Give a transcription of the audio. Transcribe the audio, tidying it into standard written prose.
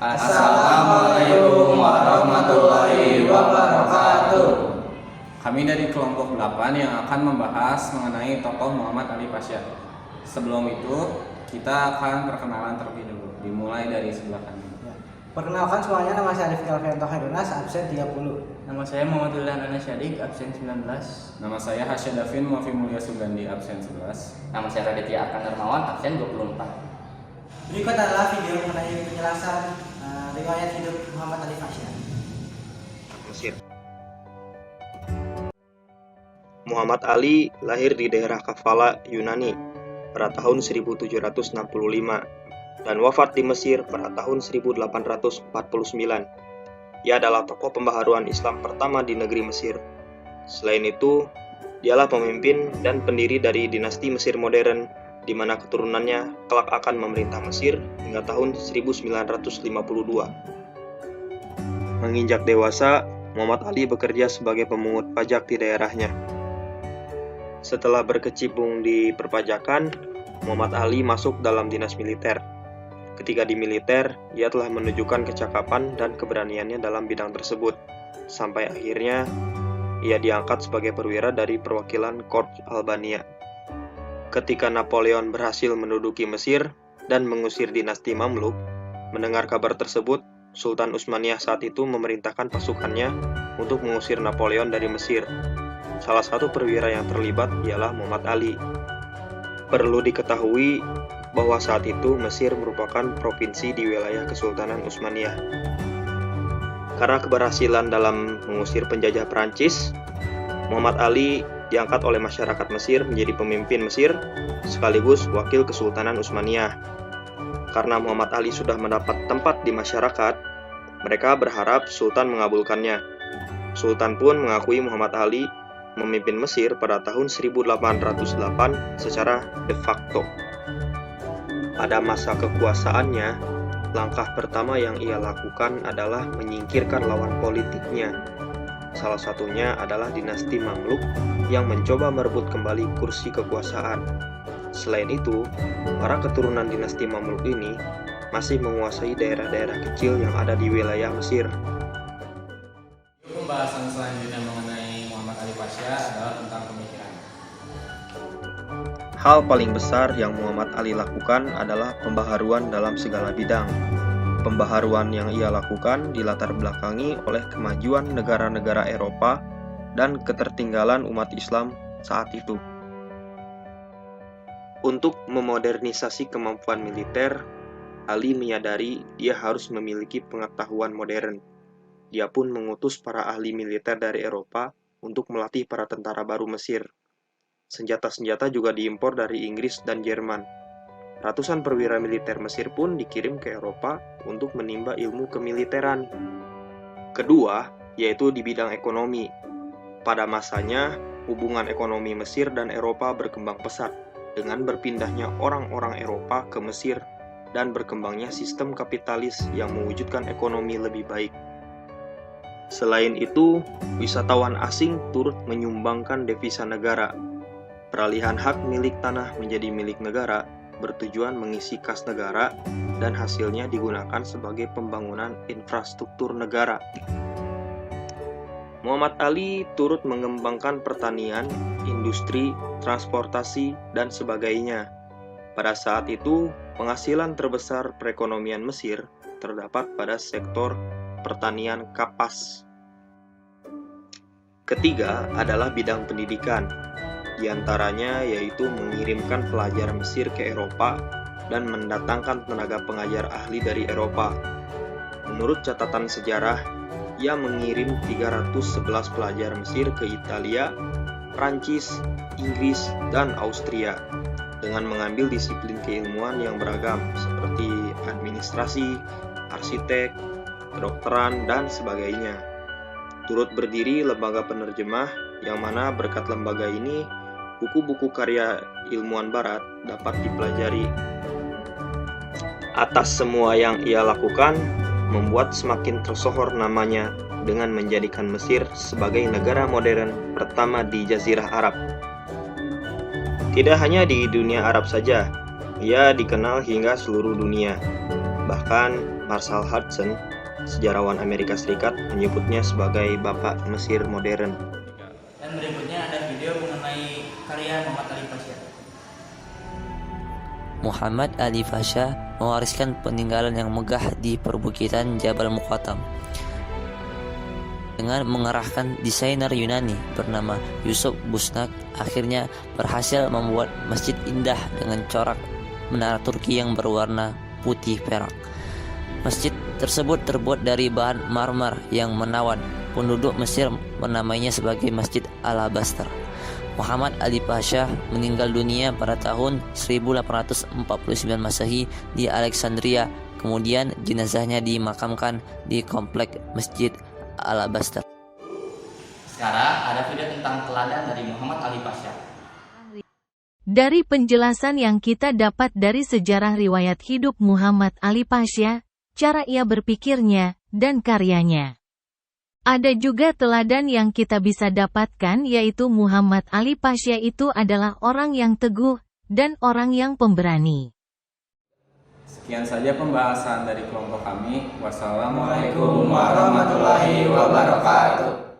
Assalamualaikum warahmatullahi wabarakatuh. Kami dari kelompok 8 yang akan membahas mengenai tokoh Muhammad Ali Pasha. Sebelum itu, kita akan perkenalan terlebih dulu. Dimulai dari sebelah kanan. Perkenalkan semuanya, nama saya Arif Kelvento Herunas, absen 30. Nama saya Muhammad Ilhan Anasyadik, absen 19. Nama saya Hasya Davin Muafi Mulya Sugandi, absen 11. Nama saya Raditya Akan Darmawan, absen 24. Berikut adalah video mengenai penjelasan riwayat hidup Muhammad Ali Pasha. Mesir. Muhammad Ali lahir di daerah Kafala, Yunani pada tahun 1765 dan wafat di Mesir pada tahun 1849. Ia adalah tokoh pembaharuan Islam pertama di negeri Mesir. Selain itu, dialah pemimpin dan pendiri dari dinasti Mesir modern, di mana keturunannya kelak akan memerintah Mesir hingga tahun 1952. Menginjak dewasa, Muhammad Ali bekerja sebagai pemungut pajak di daerahnya. Setelah berkecimpung di perpajakan, Muhammad Ali masuk dalam dinas militer. Ketika di militer, ia telah menunjukkan kecakapan dan keberaniannya dalam bidang tersebut, sampai akhirnya ia diangkat sebagai perwira dari perwakilan Korps Albania. Ketika Napoleon berhasil menduduki Mesir dan mengusir dinasti Mamluk, mendengar kabar tersebut, Sultan Utsmaniyah saat itu memerintahkan pasukannya untuk mengusir Napoleon dari Mesir. Salah satu perwira yang terlibat ialah Muhammad Ali. Perlu diketahui bahwa saat itu Mesir merupakan provinsi di wilayah Kesultanan Utsmaniyah. Karena keberhasilan dalam mengusir penjajah Perancis, Muhammad Ali diangkat oleh masyarakat Mesir menjadi pemimpin Mesir sekaligus wakil Kesultanan Utsmaniyah. Karena Muhammad Ali sudah mendapat tempat di masyarakat, mereka berharap Sultan mengabulkannya. Sultan pun mengakui Muhammad Ali memimpin Mesir pada tahun 1808 secara de facto. Pada masa kekuasaannya, langkah pertama yang ia lakukan adalah menyingkirkan lawan politiknya. Salah satunya adalah dinasti Mamluk yang mencoba merebut kembali kursi kekuasaan. Selain itu, para keturunan dinasti Mamluk ini masih menguasai daerah-daerah kecil yang ada di wilayah Mesir. Pembahasan selanjutnya mengenai Muhammad Ali Pasha adalah tentang pemikiran. Hal paling besar yang Muhammad Ali lakukan adalah pembaharuan dalam segala bidang. Pembaharuan yang ia lakukan dilatar belakangi oleh kemajuan negara-negara Eropa dan ketertinggalan umat Islam saat itu. Untuk memodernisasi kemampuan militer, Ali menyadari dia harus memiliki pengetahuan modern. Dia pun mengutus para ahli militer dari Eropa untuk melatih para tentara baru Mesir. Senjata-senjata juga diimpor dari Inggris dan Jerman. Ratusan perwira militer Mesir pun dikirim ke Eropa untuk menimba ilmu kemiliteran. Kedua, yaitu di bidang ekonomi. Pada masanya, hubungan ekonomi Mesir dan Eropa berkembang pesat dengan berpindahnya orang-orang Eropa ke Mesir dan berkembangnya sistem kapitalis yang mewujudkan ekonomi lebih baik. Selain itu, wisatawan asing turut menyumbangkan devisa negara. Peralihan hak milik tanah menjadi milik negara bertujuan mengisi kas negara dan hasilnya digunakan sebagai pembangunan infrastruktur negara. Muhammad Ali turut mengembangkan pertanian, industri, transportasi, dan sebagainya. Pada saat itu, penghasilan terbesar perekonomian Mesir terdapat pada sektor pertanian kapas. Ketiga adalah bidang pendidikan. Di antaranya yaitu mengirimkan pelajar Mesir ke Eropa dan mendatangkan tenaga pengajar ahli dari Eropa. Menurut catatan sejarah, ia mengirim 311 pelajar Mesir ke Italia, Prancis, Inggris, dan Austria dengan mengambil disiplin keilmuan yang beragam seperti administrasi, arsitek, kedokteran, dan sebagainya. Turut berdiri lembaga penerjemah yang mana berkat lembaga ini buku-buku karya ilmuwan barat dapat dipelajari. Atas semua yang ia lakukan, membuat semakin tersohor namanya dengan menjadikan Mesir sebagai negara modern pertama di Jazirah Arab. Tidak hanya di dunia Arab saja, ia dikenal hingga seluruh dunia. Bahkan Marshall Hudson, sejarawan Amerika Serikat, menyebutnya sebagai Bapak Mesir modern. Dan berikutnya ada video mengenai karya Muhammad Ali Pasha. Muhammad Ali Pasha mewariskan peninggalan yang megah di perbukitan Jabal Muqattam dengan mengerahkan desainer Yunani bernama Yusuf Busnak. Akhirnya berhasil membuat masjid indah dengan corak menara Turki yang berwarna putih perak. Masjid tersebut terbuat dari bahan marmer yang menawan. Penduduk Mesir menamainya sebagai Masjid Alabaster. Muhammad Ali Pasha meninggal dunia pada tahun 1849 Masehi di Alexandria. Kemudian jenazahnya dimakamkan di komplek Masjid Alabaster. Sekarang ada video tentang teladan dari Muhammad Ali Pasha. Dari penjelasan yang kita dapat dari sejarah riwayat hidup Muhammad Ali Pasha, cara ia berpikirnya, dan karyanya. Ada juga teladan yang kita bisa dapatkan, yaitu Muhammad Ali Pasha itu adalah orang yang teguh, dan orang yang pemberani. Sekian saja pembahasan dari kelompok kami. Wassalamualaikum Waalaikumsalam warahmatullahi wabarakatuh.